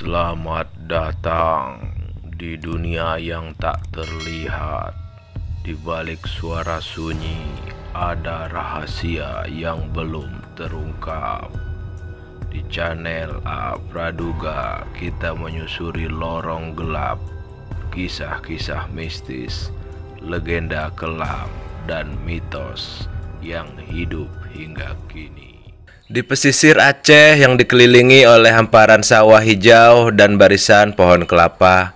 Selamat datang di dunia yang tak terlihat. Di balik suara sunyi ada rahasia yang belum terungkap. Di channel A Praduga kita menyusuri lorong gelap, kisah-kisah mistis, legenda kelam, dan mitos yang hidup hingga kini. Di pesisir Aceh yang dikelilingi oleh hamparan sawah hijau dan barisan pohon kelapa,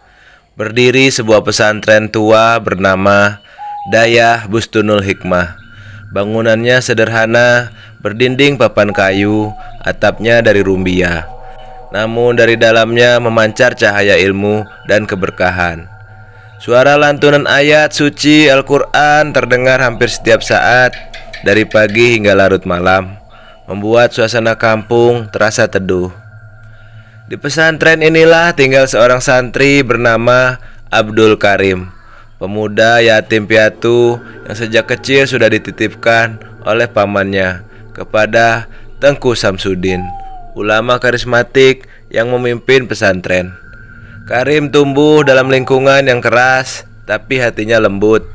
berdiri sebuah pesantren tua bernama Dayah Bustunul Hikmah. Bangunannya sederhana, berdinding papan kayu, atapnya dari rumbia. Namun dari dalamnya memancar cahaya ilmu dan keberkahan. Suara lantunan ayat suci Al-Quran terdengar hampir setiap saat, dari pagi hingga larut malam, membuat suasana kampung terasa teduh. Di pesantren inilah tinggal seorang santri bernama Abdul Karim, pemuda yatim piatu yang sejak kecil sudah dititipkan oleh pamannya kepada Tengku Samsudin, ulama karismatik yang memimpin pesantren. Karim tumbuh dalam lingkungan yang keras, tapi hatinya lembut.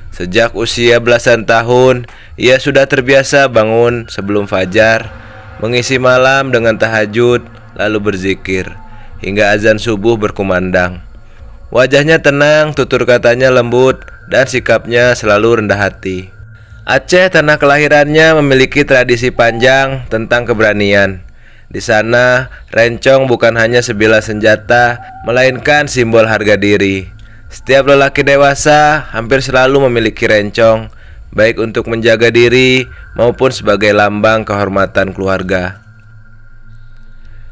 Sejak usia belasan tahun, ia sudah terbiasa bangun sebelum fajar, mengisi malam dengan tahajud, lalu berzikir, hingga azan subuh berkumandang. Wajahnya tenang, tutur katanya lembut, dan sikapnya selalu rendah hati. Aceh, tanah kelahirannya, memiliki tradisi panjang tentang keberanian. Di sana, rencong bukan hanya sebilah senjata, melainkan simbol harga diri. Setiap lelaki dewasa hampir selalu memiliki rencong, baik untuk menjaga diri maupun sebagai lambang kehormatan keluarga.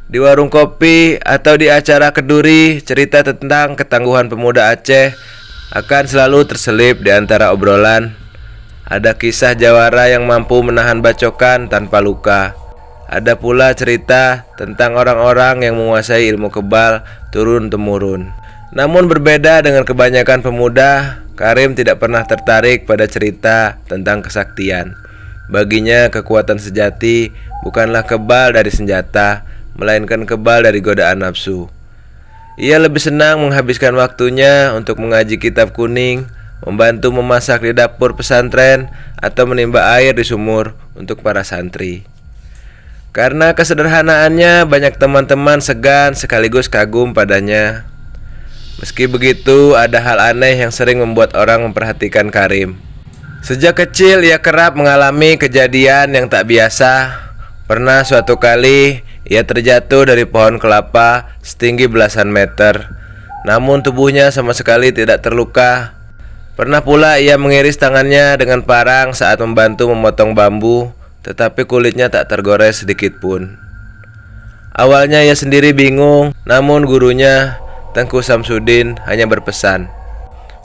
Di warung kopi atau di acara keduri, cerita tentang ketangguhan pemuda Aceh akan selalu terselip di antara obrolan. Ada kisah jawara yang mampu menahan bacokan tanpa luka. Ada pula cerita tentang orang-orang yang menguasai ilmu kebal turun-temurun. Namun berbeda dengan kebanyakan pemuda, Karim tidak pernah tertarik pada cerita tentang kesaktian. Baginya kekuatan sejati bukanlah kebal dari senjata, melainkan kebal dari godaan nafsu. Ia lebih senang menghabiskan waktunya untuk mengaji kitab kuning, membantu memasak di dapur pesantren, atau menimba air di sumur untuk para santri. Karena kesederhanaannya, banyak teman-teman segan sekaligus kagum padanya. Meski begitu, ada hal aneh yang sering membuat orang memperhatikan Karim. Sejak kecil ia kerap mengalami kejadian yang tak biasa. Pernah suatu kali ia terjatuh dari pohon kelapa setinggi belasan meter, namun tubuhnya sama sekali tidak terluka. Pernah pula ia mengiris tangannya dengan parang saat membantu memotong bambu, tetapi kulitnya tak tergores sedikit pun. Awalnya ia sendiri bingung, namun gurunya Tengku Samsudin hanya berpesan,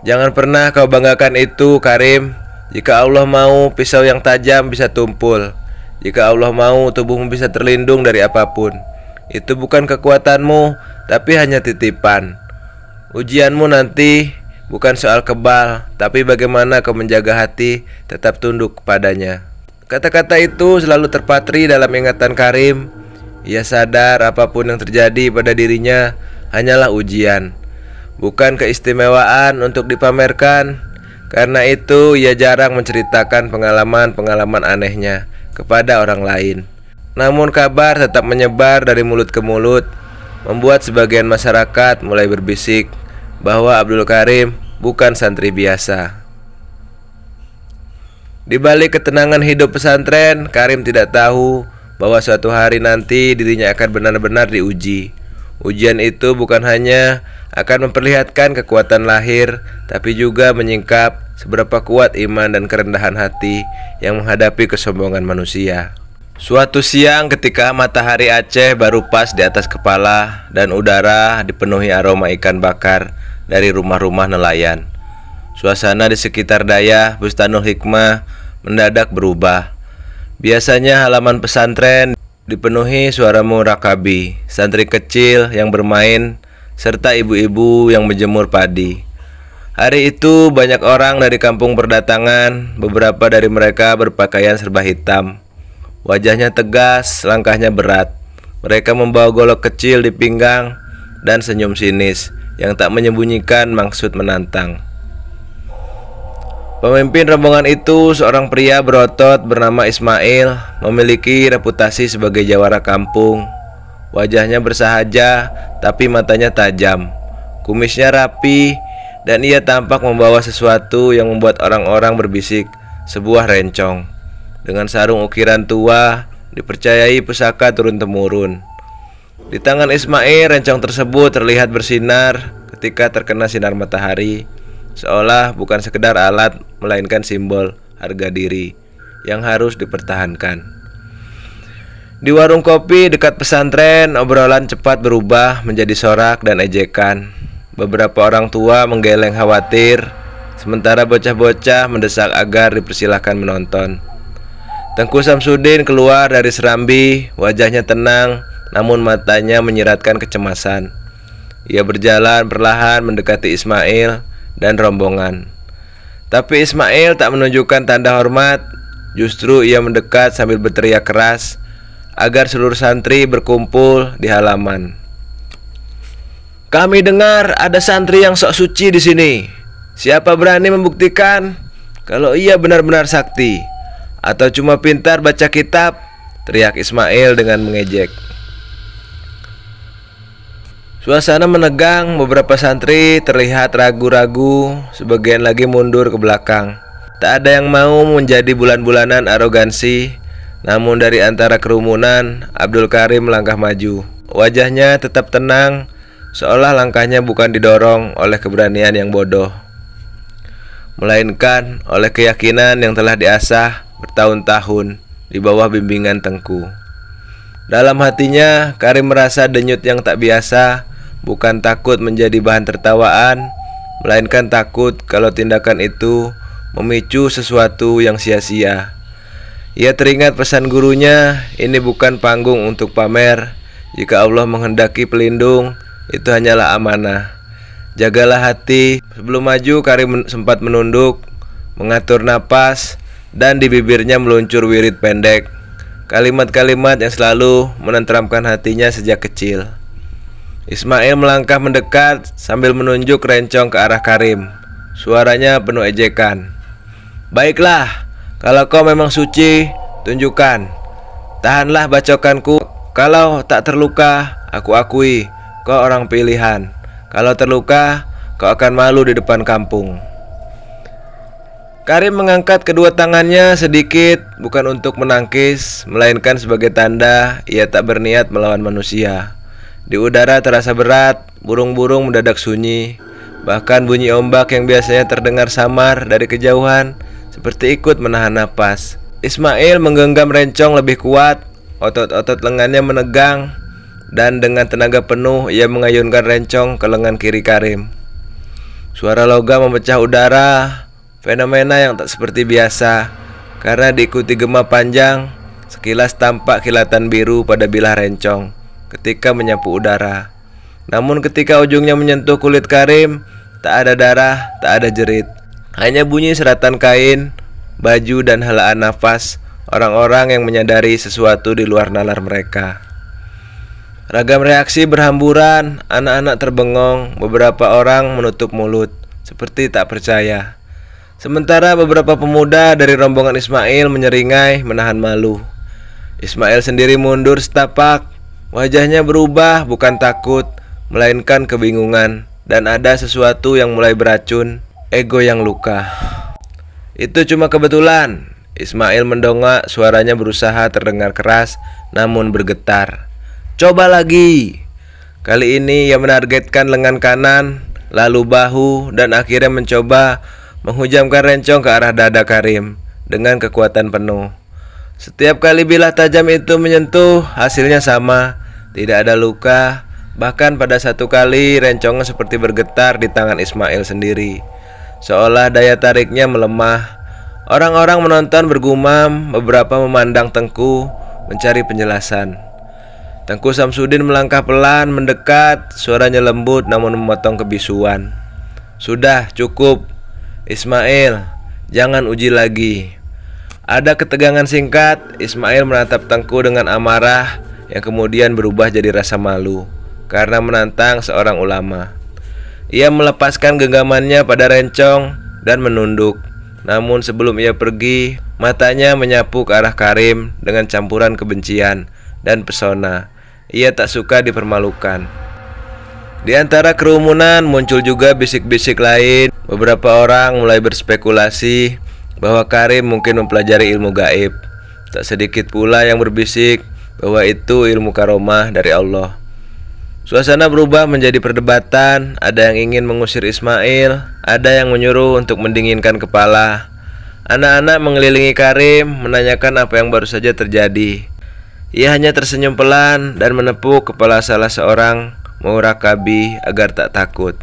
"Jangan pernah kau banggakan itu, Karim. Jika Allah mau, pisau yang tajam bisa tumpul. Jika Allah mau, tubuhmu bisa terlindung dari apapun. Itu bukan kekuatanmu, tapi hanya titipan. Ujianmu nanti bukan soal kebal, tapi bagaimana kau menjaga hati tetap tunduk kepadanya." Kata-kata itu selalu terpatri dalam ingatan Karim. Ia sadar apapun yang terjadi pada dirinya hanyalah ujian, bukan keistimewaan untuk dipamerkan. Karena itu ia jarang menceritakan pengalaman-pengalaman anehnya kepada orang lain. Namun kabar tetap menyebar dari mulut ke mulut, membuat sebagian masyarakat mulai berbisik bahwa Abdul Karim bukan santri biasa. Di balik ketenangan hidup pesantren, Karim tidak tahu bahwa suatu hari nanti dirinya akan benar-benar diuji. Ujian itu bukan hanya akan memperlihatkan kekuatan lahir, tapi juga menyingkap seberapa kuat iman dan kerendahan hati yang menghadapi kesombongan manusia. Suatu siang ketika matahari Aceh baru pas di atas kepala dan udara dipenuhi aroma ikan bakar dari rumah-rumah nelayan, suasana di sekitar Dayah Bustunul Hikmah mendadak berubah. Biasanya halaman pesantren dipenuhi suara murakabi, santri kecil yang bermain, serta ibu-ibu yang menjemur padi. Hari itu banyak orang dari kampung berdatangan. Beberapa dari mereka berpakaian serba hitam. Wajahnya tegas, langkahnya berat. Mereka membawa golok kecil di pinggang, dan senyum sinis yang tak menyembunyikan maksud menantang. Pemimpin rombongan itu, seorang pria berotot bernama Ismail, memiliki reputasi sebagai jawara kampung. Wajahnya bersahaja, tapi matanya tajam. Kumisnya rapi, dan ia tampak membawa sesuatu yang membuat orang-orang berbisik, sebuah rencong. Dengan sarung ukiran tua, dipercayai pusaka turun-temurun. Di tangan Ismail, rencong tersebut terlihat bersinar ketika terkena sinar matahari, seolah bukan sekedar alat, melainkan simbol harga diri yang harus dipertahankan. Di warung kopi dekat pesantren, obrolan cepat berubah menjadi sorak dan ejekan. Beberapa orang tua menggeleng khawatir, sementara bocah-bocah mendesak agar dipersilahkan menonton. Tengku Samsudin keluar dari serambi, wajahnya tenang, namun matanya menyiratkan kecemasan. Ia berjalan perlahan mendekati Ismail dan rombongan. Tapi Ismail tak menunjukkan tanda hormat, justru ia mendekat sambil berteriak keras agar seluruh santri berkumpul di halaman. "Kami dengar ada santri yang sok suci di sini. Siapa berani membuktikan kalau ia benar-benar sakti atau cuma pintar baca kitab?" teriak Ismail dengan mengejek. Suasana menegang, beberapa santri terlihat ragu-ragu, sebagian lagi mundur ke belakang. Tak ada yang mau menjadi bulan-bulanan arogansi, namun dari antara kerumunan, Abdul Karim melangkah maju. Wajahnya tetap tenang, seolah langkahnya bukan didorong oleh keberanian yang bodoh, melainkan oleh keyakinan yang telah diasah bertahun-tahun di bawah bimbingan Tengku. Dalam hatinya, Karim merasa denyut yang tak biasa, bukan takut menjadi bahan tertawaan, melainkan takut kalau tindakan itu memicu sesuatu yang sia-sia. Ia teringat pesan gurunya, ini bukan panggung untuk pamer. Jika Allah menghendaki pelindung, itu hanyalah amanah. Jagalah hati. Sebelum maju, Karim sempat menunduk, mengatur napas, dan di bibirnya meluncur wirid pendek, kalimat-kalimat yang selalu menenteramkan hatinya sejak kecil. Ismail melangkah mendekat sambil menunjuk rencong ke arah Karim. Suaranya penuh ejekan. "Baiklah, kalau kau memang suci, tunjukkan. Tahanlah bacokanku. Kalau tak terluka, aku akui kau orang pilihan. Kalau terluka, kau akan malu di depan kampung." Karim mengangkat kedua tangannya sedikit, bukan untuk menangkis, melainkan sebagai tanda ia tak berniat melawan manusia. Di udara terasa berat, burung-burung mendadak sunyi, bahkan bunyi ombak yang biasanya terdengar samar dari kejauhan seperti ikut menahan napas. Ismail menggenggam rencong lebih kuat, otot-otot lengannya menegang, dan dengan tenaga penuh ia mengayunkan rencong ke lengan kiri Karim. Suara logam memecah udara, fenomena yang tak seperti biasa karena diikuti gema panjang. Sekilas tampak kilatan biru pada bilah rencong ketika menyapu udara. Namun ketika ujungnya menyentuh kulit Karim, tak ada darah, tak ada jerit. Hanya bunyi seratan kain, baju, dan helaan nafas orang-orang yang menyadari sesuatu di luar nalar mereka. Ragam reaksi berhamburan, anak-anak terbengong, beberapa orang menutup mulut seperti tak percaya. Sementara beberapa pemuda dari rombongan Ismail menyeringai menahan malu. Ismail sendiri mundur setapak. Wajahnya berubah, bukan takut, melainkan kebingungan, dan ada sesuatu yang mulai beracun, ego yang luka. "Itu cuma kebetulan." Ismail mendongak, suaranya berusaha terdengar keras namun bergetar. "Coba lagi." Kali ini ia menargetkan lengan kanan, lalu bahu, dan akhirnya mencoba menghujamkan rencong ke arah dada Karim dengan kekuatan penuh. Setiap kali bilah tajam itu menyentuh, hasilnya sama, tidak ada luka. Bahkan pada satu kali rencongnya seperti bergetar di tangan Ismail sendiri, seolah daya tariknya melemah. Orang-orang menonton bergumam, beberapa memandang Tengku mencari penjelasan. Tengku Samsudin melangkah pelan mendekat, suaranya lembut namun memotong kebisuan. "Sudah, cukup. Ismail, jangan uji lagi." Ada ketegangan singkat. Ismail menatap Tengku dengan amarah yang kemudian berubah jadi rasa malu. karena menantang seorang ulama. Ia melepaskan genggamannya pada Rencong dan menunduk. Namun sebelum ia pergi, matanya menyapu ke arah Karim dengan campuran kebencian dan pesona. Ia tak suka dipermalukan. Di antara kerumunan muncul juga bisik-bisik lain. Beberapa orang mulai berspekulasi bahwa Karim mungkin mempelajari ilmu gaib. Tak sedikit pula yang berbisik bahwa itu ilmu karomah dari Allah. Suasana berubah menjadi perdebatan. Ada yang ingin mengusir Ismail, ada yang menyuruh untuk mendinginkan kepala. Anak-anak mengelilingi Karim, menanyakan apa yang baru saja terjadi. Ia hanya tersenyum pelan dan menepuk kepala salah seorang murakabi agar tak takut.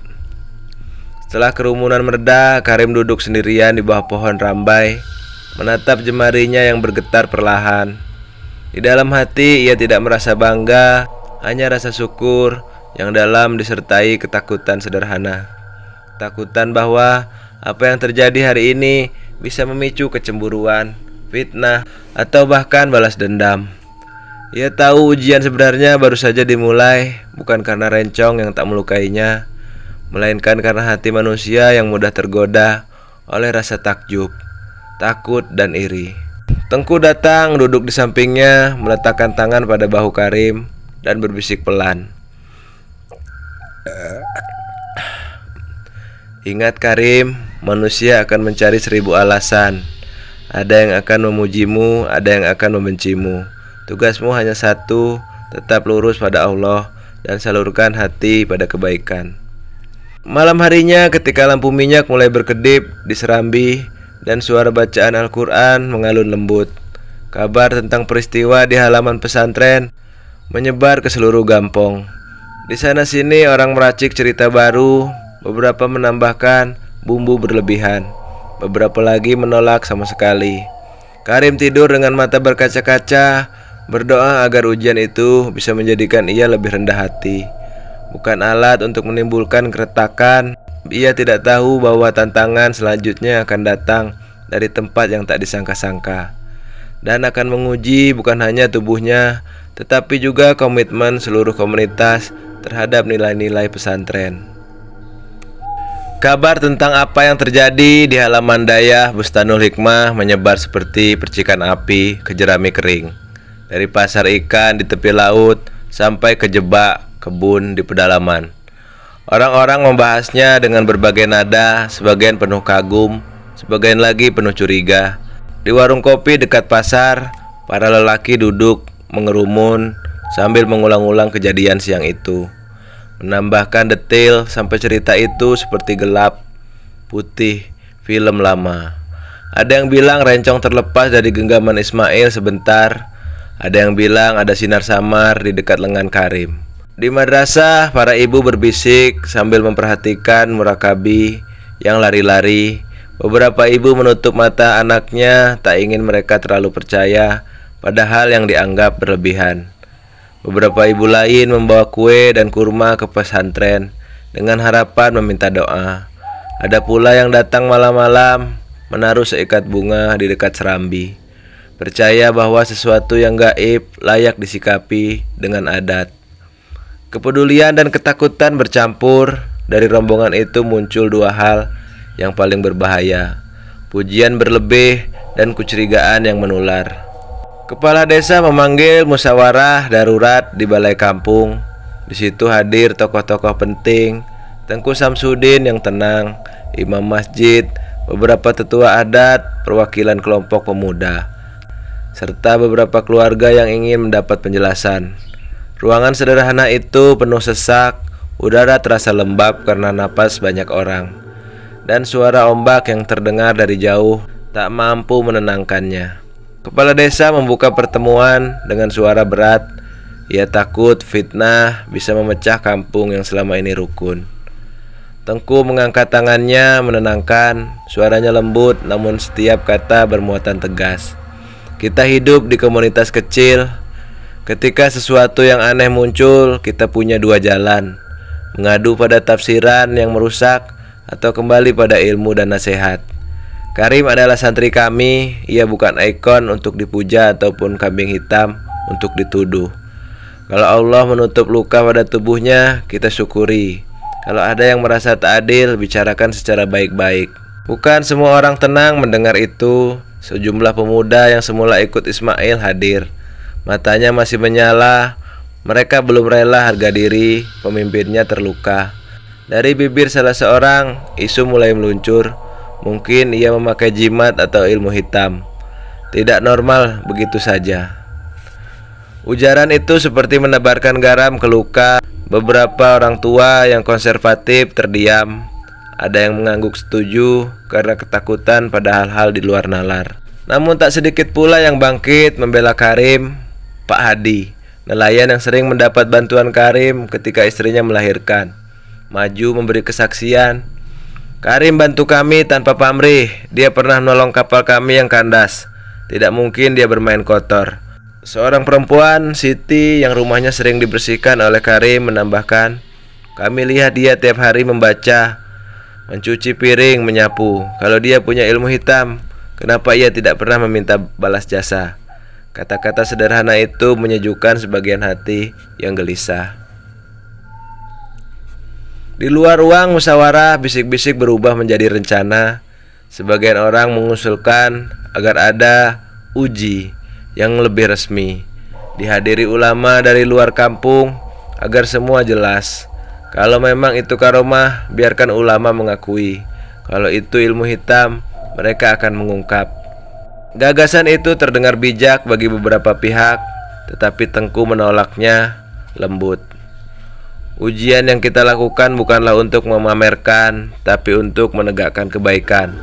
Setelah kerumunan mereda, Karim duduk sendirian di bawah pohon rambai, menatap jemarinya yang bergetar perlahan. Di dalam hati ia tidak merasa bangga, hanya rasa syukur yang dalam disertai ketakutan sederhana. Ketakutan bahwa apa yang terjadi hari ini bisa memicu kecemburuan, fitnah, atau bahkan balas dendam. Ia tahu ujian sebenarnya baru saja dimulai, bukan karena Rencong yang tak melukainya, melainkan karena hati manusia yang mudah tergoda oleh rasa takjub, takut, dan iri. Tengku datang duduk di sampingnya, meletakkan tangan pada bahu Karim dan berbisik pelan. Ingat Karim, manusia akan mencari 1000 alasan. Ada yang akan memujimu, ada yang akan membencimu. Tugasmu hanya satu, tetap lurus pada Allah dan salurkan hati pada kebaikan. Malam harinya ketika lampu minyak mulai berkedip di serambi dan suara bacaan Al-Quran mengalun lembut, kabar tentang peristiwa di halaman pesantren menyebar ke seluruh gampong. Di sana sini orang meracik cerita baru, beberapa menambahkan bumbu berlebihan, beberapa lagi menolak sama sekali. Karim tidur dengan mata berkaca-kaca, berdoa agar ujian itu bisa menjadikan ia lebih rendah hati, bukan alat untuk menimbulkan keretakan. Ia tidak tahu bahwa tantangan selanjutnya akan datang dari tempat yang tak disangka-sangka, dan akan menguji bukan hanya tubuhnya, tetapi juga komitmen seluruh komunitas terhadap nilai-nilai pesantren. Kabar tentang apa yang terjadi di halaman Dayah Bustanul Hikmah menyebar seperti percikan api ke jerami kering. Dari pasar ikan di tepi laut sampai ke jebak kebun di pedalaman. Orang-orang membahasnya dengan berbagai nada, sebagian penuh kagum, sebagian lagi penuh curiga. Di warung kopi dekat pasar, para lelaki duduk mengerumun sambil mengulang-ulang kejadian siang itu, menambahkan detail sampai cerita itu seperti gelap putih film lama. Ada yang bilang Rencong terlepas dari genggaman Ismail sebentar. Ada yang bilang ada sinar samar di dekat lengan Karim. Di madrasah, para ibu berbisik sambil memperhatikan murakabi yang lari-lari. Beberapa ibu menutup mata anaknya, tak ingin mereka terlalu percaya pada hal yang dianggap berlebihan. Beberapa ibu lain membawa kue dan kurma ke pesantren dengan harapan meminta doa. Ada pula yang datang malam-malam menaruh seikat bunga di dekat serambi, percaya bahwa sesuatu yang gaib layak disikapi dengan adat. Kepedulian dan ketakutan bercampur. Dari rombongan itu muncul dua hal yang paling berbahaya: pujian berlebih dan kecurigaan yang menular. Kepala desa memanggil musyawarah darurat di balai kampung. Di situ hadir tokoh-tokoh penting: Tengku Samsudin yang tenang, imam masjid, beberapa tetua adat, perwakilan kelompok pemuda, serta beberapa keluarga yang ingin mendapat penjelasan. Ruangan sederhana itu penuh sesak, udara terasa lembab karena napas banyak orang, dan suara ombak yang terdengar dari jauh tak mampu menenangkannya. Kepala desa membuka pertemuan dengan suara berat. Ia takut fitnah bisa memecah kampung yang selama ini rukun. Tengku mengangkat tangannya menenangkan, suaranya lembut namun setiap kata bermuatan tegas. Kita hidup di komunitas kecil. Ketika sesuatu yang aneh muncul, kita punya dua jalan: mengadu pada tafsiran yang merusak atau kembali pada ilmu dan nasihat. Karim adalah santri kami. Ia bukan ikon untuk dipuja ataupun kambing hitam untuk dituduh. Kalau Allah menutup luka pada tubuhnya, kita syukuri. Kalau ada yang merasa tak adil, bicarakan secara baik-baik. Bukan semua orang tenang mendengar itu. Sejumlah pemuda yang semula ikut Ismail hadir. Matanya masih menyala. Mereka belum rela harga diri pemimpinnya terluka. Dari bibir salah seorang, isu mulai meluncur. Mungkin ia memakai jimat atau ilmu hitam. Tidak normal begitu saja. Ujaran itu seperti menebarkan garam ke luka. Beberapa orang tua yang konservatif terdiam. Ada yang mengangguk setuju karena ketakutan pada hal-hal di luar nalar. Namun tak sedikit pula yang bangkit membela Karim. Pak Hadi, nelayan yang sering mendapat bantuan Karim ketika istrinya melahirkan, maju memberi kesaksian. Karim bantu kami tanpa pamrih. Dia pernah menolong kapal kami yang kandas. Tidak mungkin dia bermain kotor. Seorang perempuan, Siti, yang rumahnya sering dibersihkan oleh Karim, menambahkan, kami lihat dia tiap hari membaca, mencuci piring, menyapu. Kalau dia punya ilmu hitam, kenapa ia tidak pernah meminta balas jasa? Kata-kata sederhana itu menyejukkan sebagian hati yang gelisah. Di luar ruang musyawarah, bisik-bisik berubah menjadi rencana. Sebagian orang mengusulkan agar ada uji yang lebih resmi, dihadiri ulama dari luar kampung agar semua jelas. Kalau memang itu karomah, biarkan ulama mengakui. Kalau itu ilmu hitam, mereka akan mengungkap. Gagasan itu terdengar bijak bagi beberapa pihak, tetapi Tengku menolaknya lembut. Ujian yang kita lakukan bukanlah untuk memamerkan, tapi untuk menegakkan kebaikan.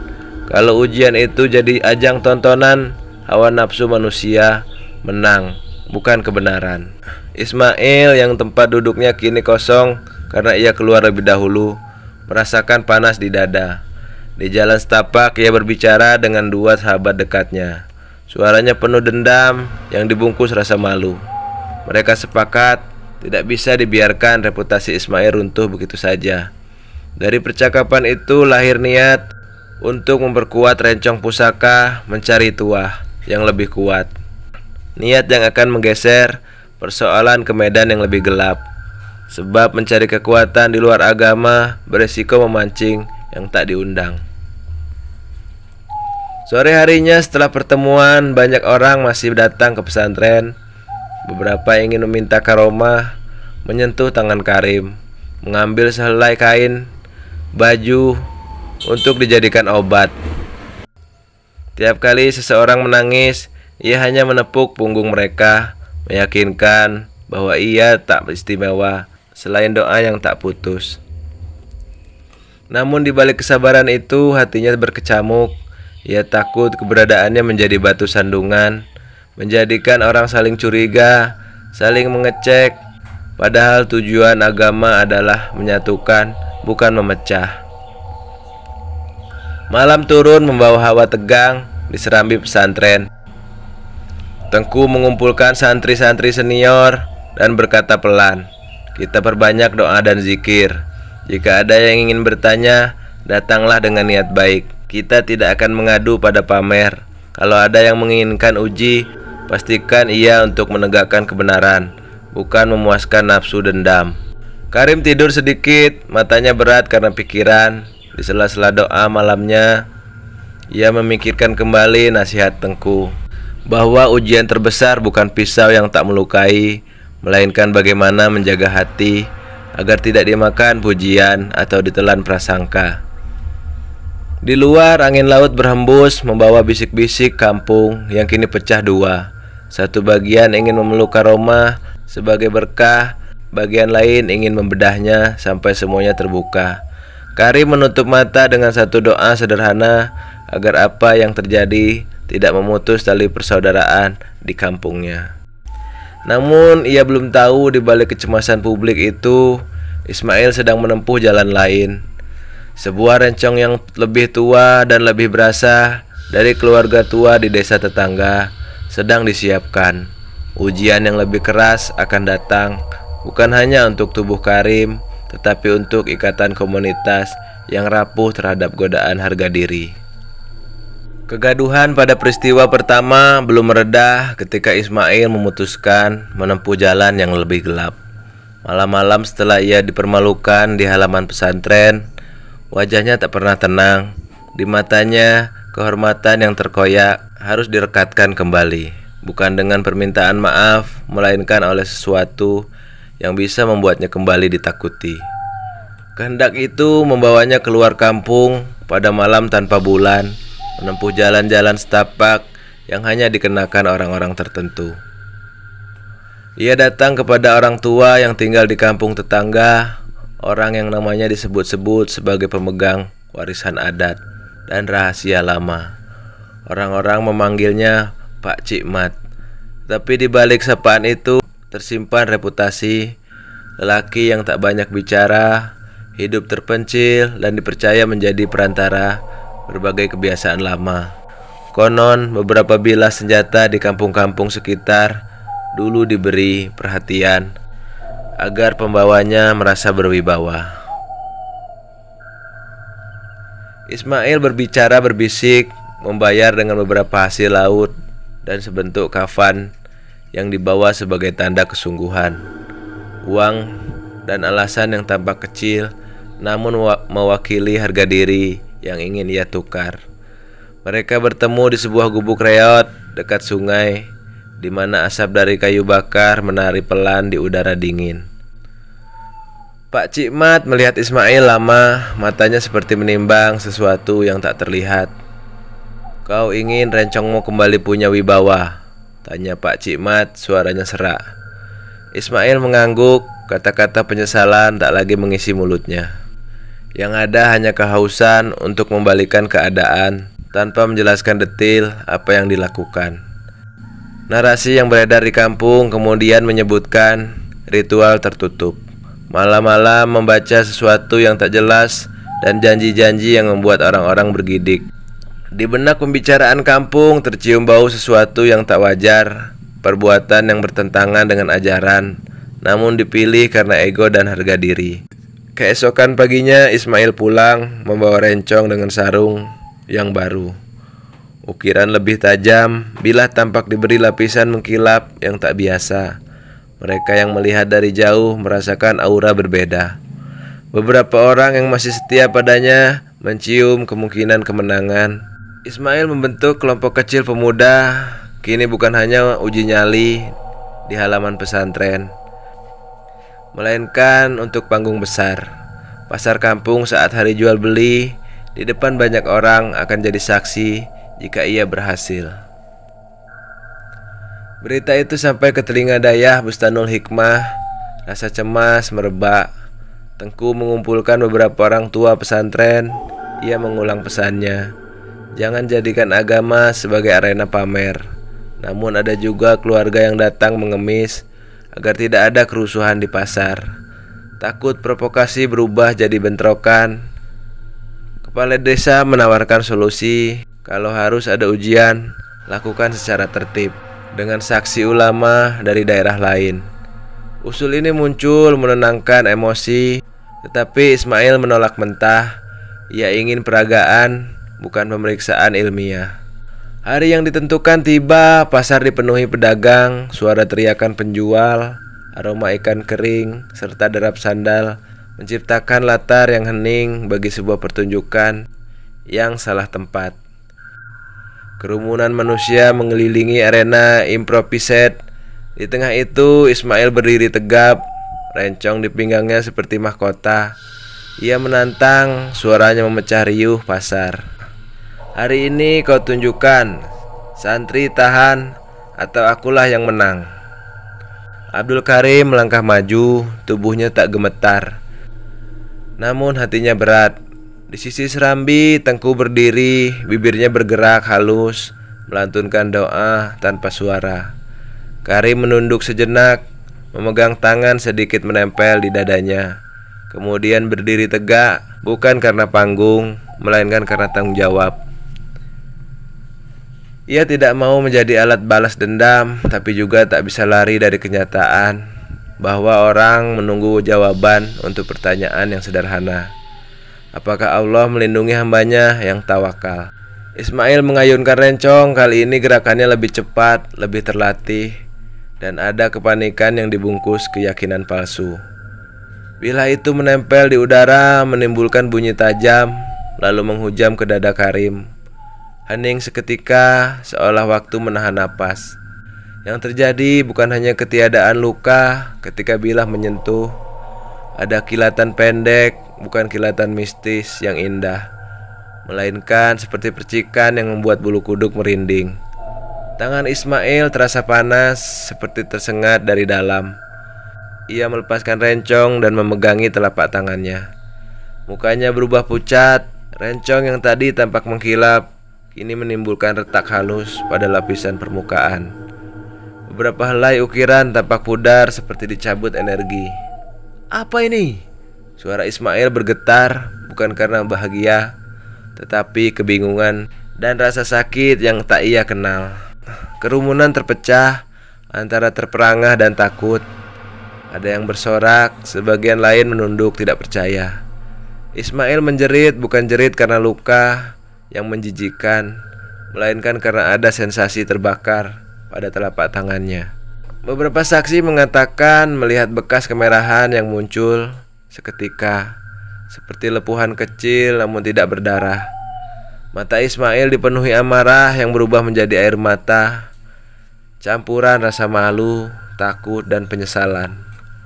Kalau ujian itu jadi ajang tontonan, hawa nafsu manusia menang, bukan kebenaran. Ismail yang tempat duduknya kini kosong karena ia keluar lebih dahulu, merasakan panas di dada. Di jalan setapak ia berbicara dengan dua sahabat dekatnya. Suaranya penuh dendam yang dibungkus rasa malu. Mereka sepakat tidak bisa dibiarkan reputasi Ismail runtuh begitu saja. Dari percakapan itu lahir niat untuk memperkuat rencong pusaka mencari tuah yang lebih kuat. Niat yang akan menggeser persoalan ke medan yang lebih gelap. Sebab mencari kekuatan di luar agama beresiko memancing yang tak diundang. Sore harinya setelah pertemuan, banyak orang masih datang ke pesantren. Beberapa ingin meminta karomah, menyentuh tangan Karim, mengambil sehelai kain, baju untuk dijadikan obat. Tiap kali seseorang menangis, ia hanya menepuk punggung mereka, meyakinkan bahwa ia tak istimewa selain doa yang tak putus. Namun di balik kesabaran itu, hatinya berkecamuk. Ia takut keberadaannya menjadi batu sandungan, menjadikan orang saling curiga, saling mengecek, padahal tujuan agama adalah menyatukan, bukan memecah. Malam turun membawa hawa tegang di serambi pesantren. Tengku mengumpulkan santri-santri senior dan berkata pelan, kita perbanyak doa dan zikir. Jika ada yang ingin bertanya, datanglah dengan niat baik. Kita tidak akan mengadu pada pamer. Kalau ada yang menginginkan uji, pastikan ia untuk menegakkan kebenaran, bukan memuaskan nafsu dendam. Karim tidur sedikit, matanya berat karena pikiran. Di sela-sela doa malamnya, ia memikirkan kembali nasihat Tengku, bahwa ujian terbesar bukan pisau yang tak melukai, melainkan bagaimana menjaga hati agar tidak dimakan pujian atau ditelan prasangka. Di luar, angin laut berhembus membawa bisik-bisik kampung yang kini pecah dua. Satu bagian ingin memeluk karomah sebagai berkah, bagian lain ingin membedahnya sampai semuanya terbuka. Karim menutup mata dengan satu doa sederhana agar apa yang terjadi tidak memutus tali persaudaraan di kampungnya. Namun ia belum tahu di balik kecemasan publik itu, Ismail sedang menempuh jalan lain. Sebuah rencong yang lebih tua dan lebih berasa dari keluarga tua di desa tetangga sedang disiapkan. Ujian yang lebih keras akan datang, bukan hanya untuk tubuh Karim, tetapi untuk ikatan komunitas yang rapuh terhadap godaan harga diri. Kegaduhan pada peristiwa pertama belum mereda ketika Ismail memutuskan menempuh jalan yang lebih gelap. Malam-malam setelah ia dipermalukan di halaman pesantren, wajahnya tak pernah tenang. Di matanya, kehormatan yang terkoyak harus direkatkan kembali, bukan dengan permintaan maaf, melainkan oleh sesuatu yang bisa membuatnya kembali ditakuti. Kehendak itu membawanya keluar kampung pada malam tanpa bulan, menempuh jalan-jalan setapak yang hanya dikenakan orang-orang tertentu. Ia datang kepada orang tua yang tinggal di kampung tetangga, orang yang namanya disebut-sebut sebagai pemegang warisan adat dan rahasia lama. Orang-orang memanggilnya Pak Cikmat, tapi di balik sapaan itu tersimpan reputasi lelaki yang tak banyak bicara, hidup terpencil dan dipercaya menjadi perantara berbagai kebiasaan lama. Konon beberapa bilah senjata di kampung-kampung sekitar dulu diberi perhatian agar pembawanya merasa berwibawa. Ismail berbicara berbisik, membayar dengan beberapa hasil laut dan sebentuk kafan yang dibawa sebagai tanda kesungguhan. Uang dan alasan yang tampak kecil namun mewakili harga diri yang ingin ia tukar. Mereka bertemu di sebuah gubuk reot dekat sungai, di mana asap dari kayu bakar menari pelan di udara dingin. Pak Cikmat melihat Ismail lama, matanya seperti menimbang sesuatu yang tak terlihat. "Kau ingin rencongmu kembali punya wibawa?" tanya Pak Cikmat, suaranya serak. Ismail mengangguk, kata-kata penyesalan tak lagi mengisi mulutnya. Yang ada hanya kehausan untuk membalikan keadaan tanpa menjelaskan detil apa yang dilakukan. Narasi yang beredar di kampung kemudian menyebutkan ritual tertutup. Malam-malam membaca sesuatu yang tak jelas dan janji-janji yang membuat orang-orang bergidik. Di benak pembicaraan kampung tercium bau sesuatu yang tak wajar, perbuatan yang bertentangan dengan ajaran, namun dipilih karena ego dan harga diri. Keesokan paginya Ismail pulang membawa rencong dengan sarung yang baru. Ukiran lebih tajam, bilah tampak diberi lapisan mengkilap yang tak biasa. Mereka yang melihat dari jauh merasakan aura berbeda. Beberapa orang yang masih setia padanya mencium kemungkinan kemenangan. Ismail membentuk kelompok kecil pemuda, kini bukan hanya uji nyali di halaman pesantren, melainkan untuk panggung besar. Pasar kampung saat hari jual beli, di depan banyak orang akan jadi saksi jika ia berhasil. Berita itu sampai ke telinga Dayah Bustanul Hikmah. Rasa cemas merebak. Tengku mengumpulkan beberapa orang tua pesantren. Ia mengulang pesannya, jangan jadikan agama sebagai arena pamer. Namun ada juga keluarga yang datang mengemis agar tidak ada kerusuhan di pasar. Takut provokasi berubah jadi bentrokan. Kepala desa menawarkan solusi. Kalau harus ada ujian, lakukan secara tertib dengan saksi ulama dari daerah lain. Usul ini muncul menenangkan emosi, tetapi Ismail menolak mentah. Ia ingin peragaan, bukan pemeriksaan ilmiah. Hari yang ditentukan tiba, pasar dipenuhi pedagang, suara teriakan penjual, aroma ikan kering, serta derap sandal menciptakan latar yang hening bagi sebuah pertunjukan yang salah tempat. Kerumunan manusia mengelilingi arena improvised. Di tengah itu Ismail berdiri tegap, rencong di pinggangnya seperti mahkota. Ia menantang, suaranya memecah riuh pasar. Hari ini kau tunjukkan, santri tahan atau akulah yang menang. Abdul Karim melangkah maju, tubuhnya tak gemetar, namun hatinya berat. Di sisi serambi, Tengku berdiri, bibirnya bergerak halus, melantunkan doa tanpa suara. Karim menunduk sejenak, memegang tangan sedikit menempel di dadanya. Kemudian berdiri tegak, bukan karena panggung, melainkan karena tanggung jawab. Ia tidak mau menjadi alat balas dendam, tapi juga tak bisa lari dari kenyataan bahwa orang menunggu jawaban untuk pertanyaan yang sederhana. Apakah Allah melindungi hambanya yang tawakal? Ismail mengayunkan rencong. Kali ini gerakannya lebih cepat, lebih terlatih, dan ada kepanikan yang dibungkus keyakinan palsu. Bilah itu menempel di udara, menimbulkan bunyi tajam, lalu menghujam ke dada Karim. Hening seketika, seolah waktu menahan napas. Yang terjadi bukan hanya ketiadaan luka ketika bilah menyentuh. Ada kilatan pendek, bukan kilatan mistis yang indah, melainkan seperti percikan yang membuat bulu kuduk merinding. Tangan Ismail terasa panas, seperti tersengat dari dalam. Ia melepaskan rencong dan memegangi telapak tangannya. Mukanya berubah pucat. Rencong yang tadi tampak mengkilap kini menimbulkan retak halus pada lapisan permukaan. Beberapa helai ukiran tampak pudar seperti dicabut energi. "Apa ini?" Suara Ismail bergetar, bukan karena bahagia, tetapi kebingungan dan rasa sakit yang tak ia kenal. Kerumunan terpecah antara terperangah dan takut. Ada yang bersorak, sebagian lain menunduk tidak percaya. Ismail menjerit, bukan jerit karena luka yang menjijikkan, melainkan karena ada sensasi terbakar pada telapak tangannya. Beberapa saksi mengatakan melihat bekas kemerahan yang muncul seketika, seperti lepuhan kecil namun tidak berdarah. Mata Ismail dipenuhi amarah yang berubah menjadi air mata, campuran rasa malu, takut, dan penyesalan.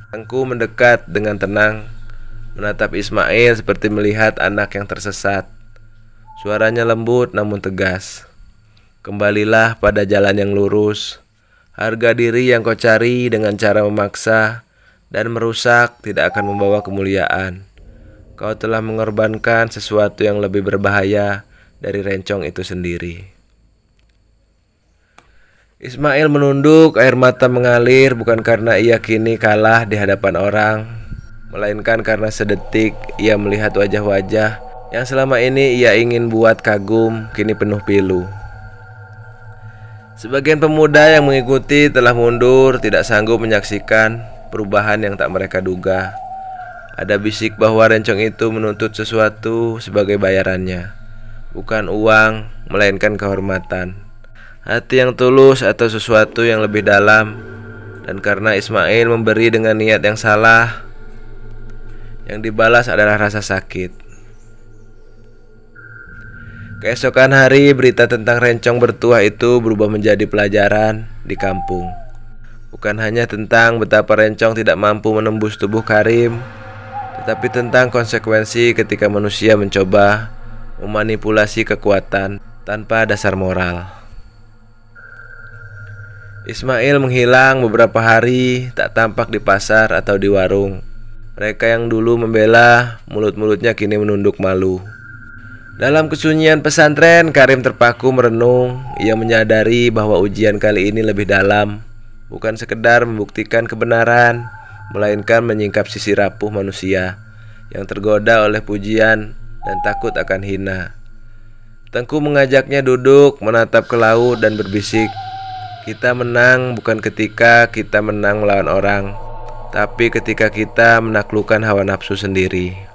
Tengku mendekat dengan tenang, menatap Ismail seperti melihat anak yang tersesat. Suaranya lembut namun tegas. "Kembalilah pada jalan yang lurus. Harga diri yang kau cari dengan cara memaksa dan merusak tidak akan membawa kemuliaan. Kau telah mengorbankan sesuatu yang lebih berbahaya dari rencong itu sendiri." Ismail menunduk, air mata mengalir, bukan karena ia kini kalah di hadapan orang, melainkan karena sedetik ia melihat wajah-wajah yang selama ini ia ingin buat kagum, kini penuh pilu. Sebagian pemuda yang mengikuti telah mundur, tidak sanggup menyaksikan perubahan yang tak mereka duga. Ada bisik bahwa rencong itu menuntut sesuatu sebagai bayarannya, bukan uang, melainkan kehormatan, hati yang tulus, atau sesuatu yang lebih dalam. Dan karena Ismail memberi dengan niat yang salah, yang dibalas adalah rasa sakit. Keesokan hari, berita tentang rencong bertuah itu berubah menjadi pelajaran di kampung. Bukan hanya tentang betapa rencong tidak mampu menembus tubuh Karim, tetapi tentang konsekuensi ketika manusia mencoba memanipulasi kekuatan tanpa dasar moral. Ismail menghilang beberapa hari, tak tampak di pasar atau di warung. Mereka yang dulu membela, mulut-mulutnya kini menunduk malu. Dalam kesunyian pesantren, Karim terpaku merenung. Ia menyadari bahwa ujian kali ini lebih dalam, bukan sekedar membuktikan kebenaran, melainkan menyingkap sisi rapuh manusia yang tergoda oleh pujian dan takut akan hina. Tengku mengajaknya duduk, menatap ke laut dan berbisik, "Kita menang bukan ketika kita menang melawan orang, tapi ketika kita menaklukkan hawa nafsu sendiri."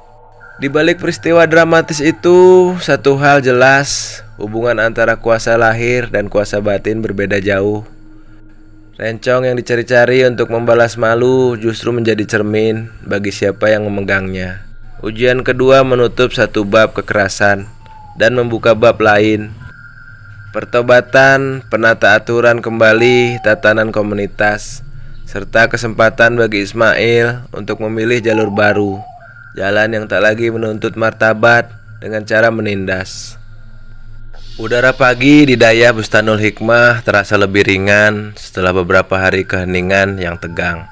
Di balik peristiwa dramatis itu, satu hal jelas, hubungan antara kuasa lahir dan kuasa batin berbeda jauh. Rencong yang dicari-cari untuk membalas malu justru menjadi cermin bagi siapa yang memegangnya. Ujian kedua menutup satu bab kekerasan dan membuka bab lain. Pertobatan, penata aturan kembali, tatanan komunitas, serta kesempatan bagi Ismail untuk memilih jalur baru. Jalan yang tak lagi menuntut martabat dengan cara menindas. Udara pagi di Daya Bustanul Hikmah terasa lebih ringan setelah beberapa hari keheningan yang tegang.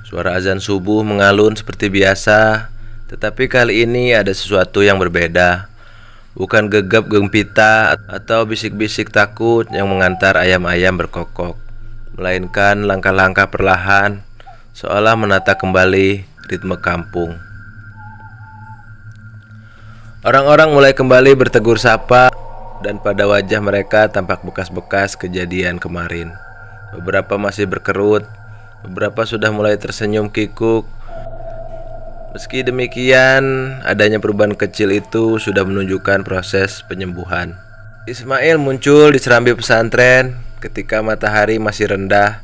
Suara azan subuh mengalun seperti biasa, tetapi kali ini ada sesuatu yang berbeda. Bukan gegap gempita atau bisik-bisik takut yang mengantar ayam-ayam berkokok, melainkan langkah-langkah perlahan, seolah menata kembali ritme kampung. Orang-orang mulai kembali bertegur sapa, dan pada wajah mereka tampak bekas-bekas kejadian kemarin. Beberapa masih berkerut, beberapa sudah mulai tersenyum kikuk. Meski demikian, adanya perubahan kecil itu sudah menunjukkan proses penyembuhan. Ismail muncul di serambi pesantren ketika matahari masih rendah.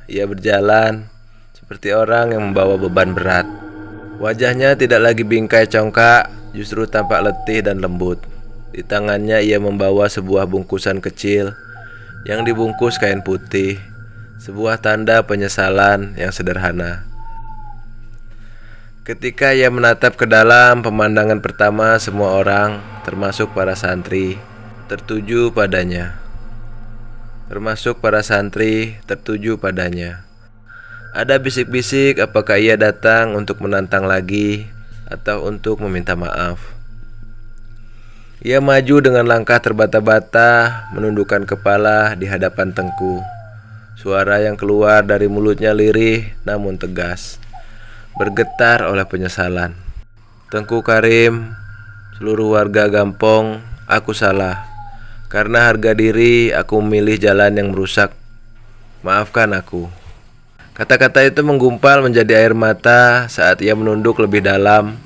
Ia berjalan seperti orang yang membawa beban berat. Wajahnya tidak lagi bingkai congkak, justru tampak letih dan lembut. Di tangannya ia membawa sebuah bungkusan kecil yang dibungkus kain putih, sebuah tanda penyesalan yang sederhana. Ketika ia menatap ke dalam, pemandangan pertama semua orang, termasuk para santri, tertuju padanya. Ada bisik-bisik apakah ia datang untuk menantang lagi atau untuk meminta maaf. Ia maju dengan langkah terbata-bata, menundukkan kepala di hadapan Tengku. Suara yang keluar dari mulutnya lirih namun tegas, bergetar oleh penyesalan. Tengku Karim, seluruh warga Gampong, aku salah. Karena harga diri aku memilih jalan yang merusak. Maafkan aku. Kata-kata itu menggumpal menjadi air mata saat ia menunduk lebih dalam.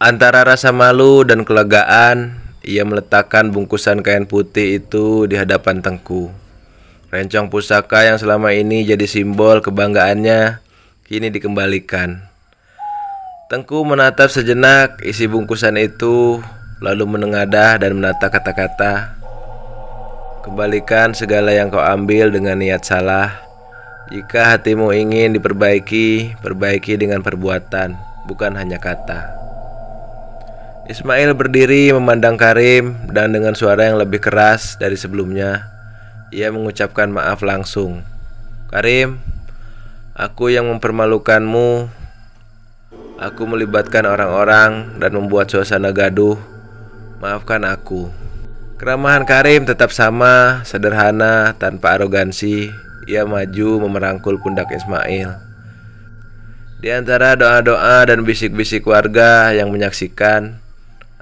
Antara rasa malu dan kelegaan, ia meletakkan bungkusan kain putih itu di hadapan Tengku. Rencong pusaka yang selama ini jadi simbol kebanggaannya kini dikembalikan. Tengku menatap sejenak isi bungkusan itu, lalu menengadah dan menata kata-kata. Kembalikan segala yang kau ambil dengan niat salah. Jika hatimu ingin diperbaiki, perbaiki dengan perbuatan, bukan hanya kata. Ismail berdiri memandang Karim dan dengan suara yang lebih keras dari sebelumnya, ia mengucapkan maaf langsung. Karim, aku yang mempermalukanmu. Aku melibatkan orang-orang dan membuat suasana gaduh. Maafkan aku. Keramahan Karim tetap sama, sederhana, tanpa arogansi. Ia maju memerangkul pundak Ismail. Di antara doa-doa dan bisik-bisik warga yang menyaksikan,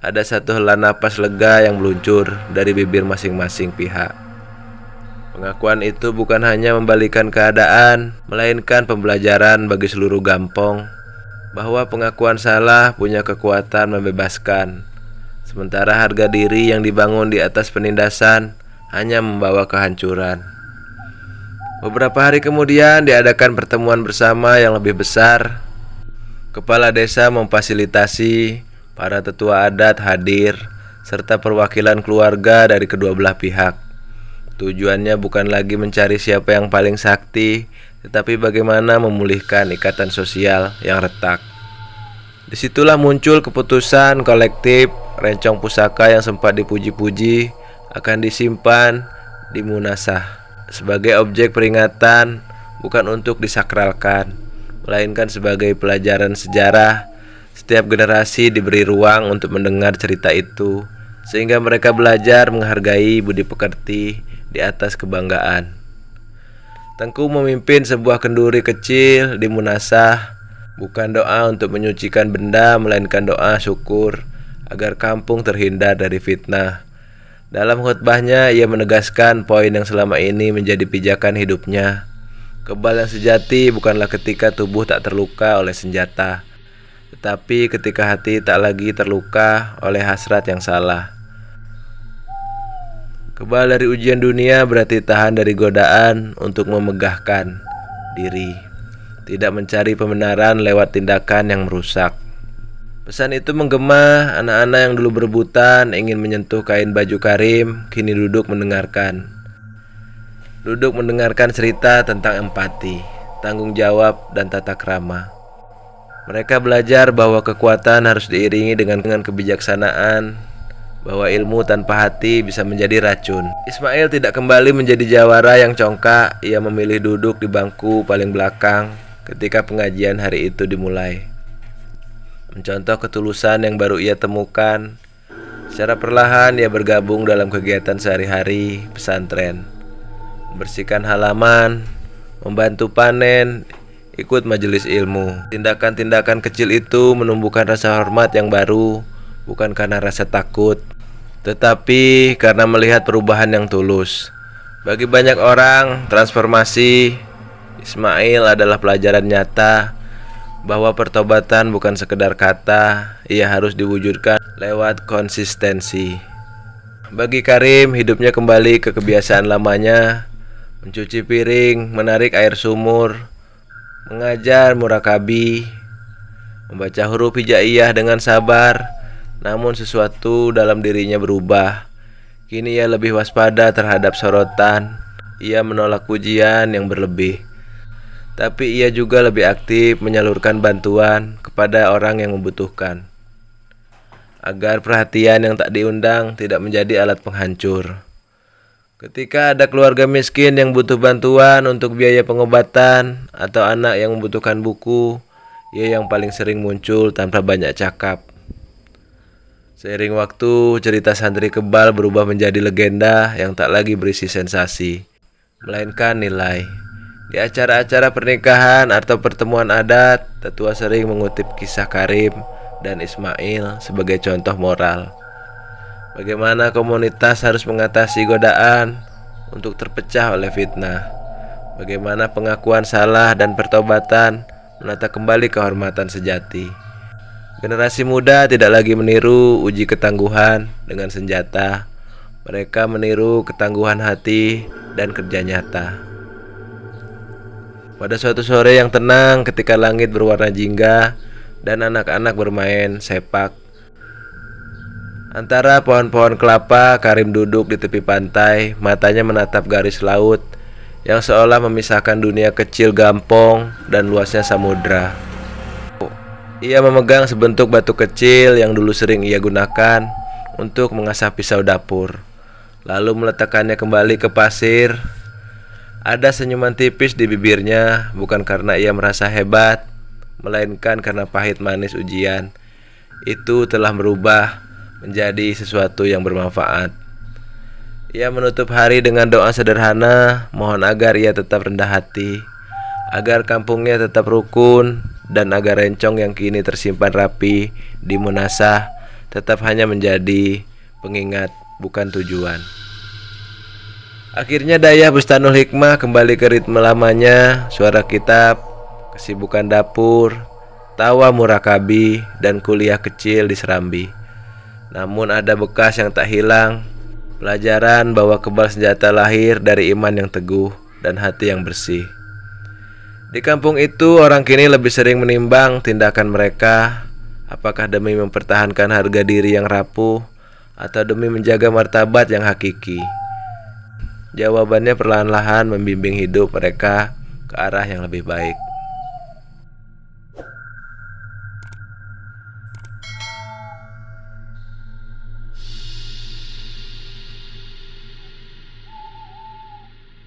ada satu hela napas lega yang meluncur dari bibir masing-masing pihak. Pengakuan itu bukan hanya membalikan keadaan, melainkan pembelajaran bagi seluruh Gampong bahwa pengakuan salah punya kekuatan membebaskan. Sementara harga diri yang dibangun di atas penindasan hanya membawa kehancuran. Beberapa hari kemudian diadakan pertemuan bersama yang lebih besar. Kepala desa memfasilitasi, para tetua adat hadir, serta perwakilan keluarga dari kedua belah pihak. Tujuannya bukan lagi mencari siapa yang paling sakti, tetapi bagaimana memulihkan ikatan sosial yang retak. Disitulah muncul keputusan kolektif. Rencong pusaka yang sempat dipuji-puji akan disimpan di Munasah sebagai objek peringatan, bukan untuk disakralkan, melainkan sebagai pelajaran sejarah. Setiap generasi diberi ruang untuk mendengar cerita itu, sehingga mereka belajar menghargai budi pekerti di atas kebanggaan. Tengku memimpin sebuah kenduri kecil di Munasah, bukan doa untuk menyucikan benda, melainkan doa syukur agar kampung terhindar dari fitnah. Dalam khutbahnya ia menegaskan poin yang selama ini menjadi pijakan hidupnya. Kebal yang sejati bukanlah ketika tubuh tak terluka oleh senjata, tetapi ketika hati tak lagi terluka oleh hasrat yang salah. Kebal dari ujian dunia berarti tahan dari godaan untuk memegahkan diri, tidak mencari pembenaran lewat tindakan yang merusak. Pesan itu menggema. Anak-anak yang dulu berebutan ingin menyentuh kain baju Karim kini duduk mendengarkan cerita tentang empati, tanggung jawab, dan tata krama. Mereka belajar bahwa kekuatan harus diiringi dengan kebijaksanaan, bahwa ilmu tanpa hati bisa menjadi racun. Ismail tidak kembali menjadi jawara yang congkak. Ia memilih duduk di bangku paling belakang ketika pengajian hari itu dimulai. Mencontoh ketulusan yang baru ia temukan, secara perlahan ia bergabung dalam kegiatan sehari-hari pesantren, membersihkan halaman, membantu panen, ikut majelis ilmu. Tindakan-tindakan kecil itu menumbuhkan rasa hormat yang baru, bukan karena rasa takut, tetapi karena melihat perubahan yang tulus. Bagi banyak orang, transformasi Ismail adalah pelajaran nyata bahwa pertobatan bukan sekedar kata, ia harus diwujudkan lewat konsistensi. Bagi Karim, hidupnya kembali ke kebiasaan lamanya, mencuci piring, menarik air sumur, mengajar murakabi, membaca huruf hijaiyah dengan sabar. Namun sesuatu dalam dirinya berubah. Kini ia lebih waspada terhadap sorotan. Ia menolak pujian yang berlebih. Tapi ia juga lebih aktif menyalurkan bantuan kepada orang yang membutuhkan, agar perhatian yang tak diundang tidak menjadi alat penghancur. Ketika ada keluarga miskin yang butuh bantuan untuk biaya pengobatan atau anak yang membutuhkan buku, ia yang paling sering muncul tanpa banyak cakap. Seiring waktu, cerita santri kebal berubah menjadi legenda yang tak lagi berisi sensasi, melainkan nilai. Di acara-acara pernikahan atau pertemuan adat, tetua sering mengutip kisah Karim dan Ismail sebagai contoh moral. Bagaimana komunitas harus mengatasi godaan untuk terpecah oleh fitnah. Bagaimana pengakuan salah dan pertobatan menata kembali kehormatan sejati. Generasi muda tidak lagi meniru uji ketangguhan dengan senjata. Mereka meniru ketangguhan hati dan kerja nyata. Pada suatu sore yang tenang, ketika langit berwarna jingga dan anak-anak bermain sepak antara pohon-pohon kelapa, Karim duduk di tepi pantai, matanya menatap garis laut yang seolah memisahkan dunia kecil Gampong dan luasnya samudra. Ia memegang sebentuk batu kecil yang dulu sering ia gunakan untuk mengasah pisau dapur, lalu meletakkannya kembali ke pasir. Ada senyuman tipis di bibirnya, bukan karena ia merasa hebat, melainkan karena pahit manis ujian itu telah berubah menjadi sesuatu yang bermanfaat. Ia menutup hari dengan doa sederhana, mohon agar ia tetap rendah hati, agar kampungnya tetap rukun, dan agar rencong yang kini tersimpan rapi di Munasah tetap hanya menjadi pengingat, bukan tujuan. Akhirnya Dayah Bustanul Hikmah kembali ke ritme lamanya, suara kitab, kesibukan dapur, tawa murakabi, dan kuliah kecil di Serambi. Namun ada bekas yang tak hilang, pelajaran bahwa kebal senjata lahir dari iman yang teguh dan hati yang bersih. Di kampung itu orang kini lebih sering menimbang tindakan mereka, apakah demi mempertahankan harga diri yang rapuh atau demi menjaga martabat yang hakiki. Jawabannya perlahan-lahan membimbing hidup mereka ke arah yang lebih baik.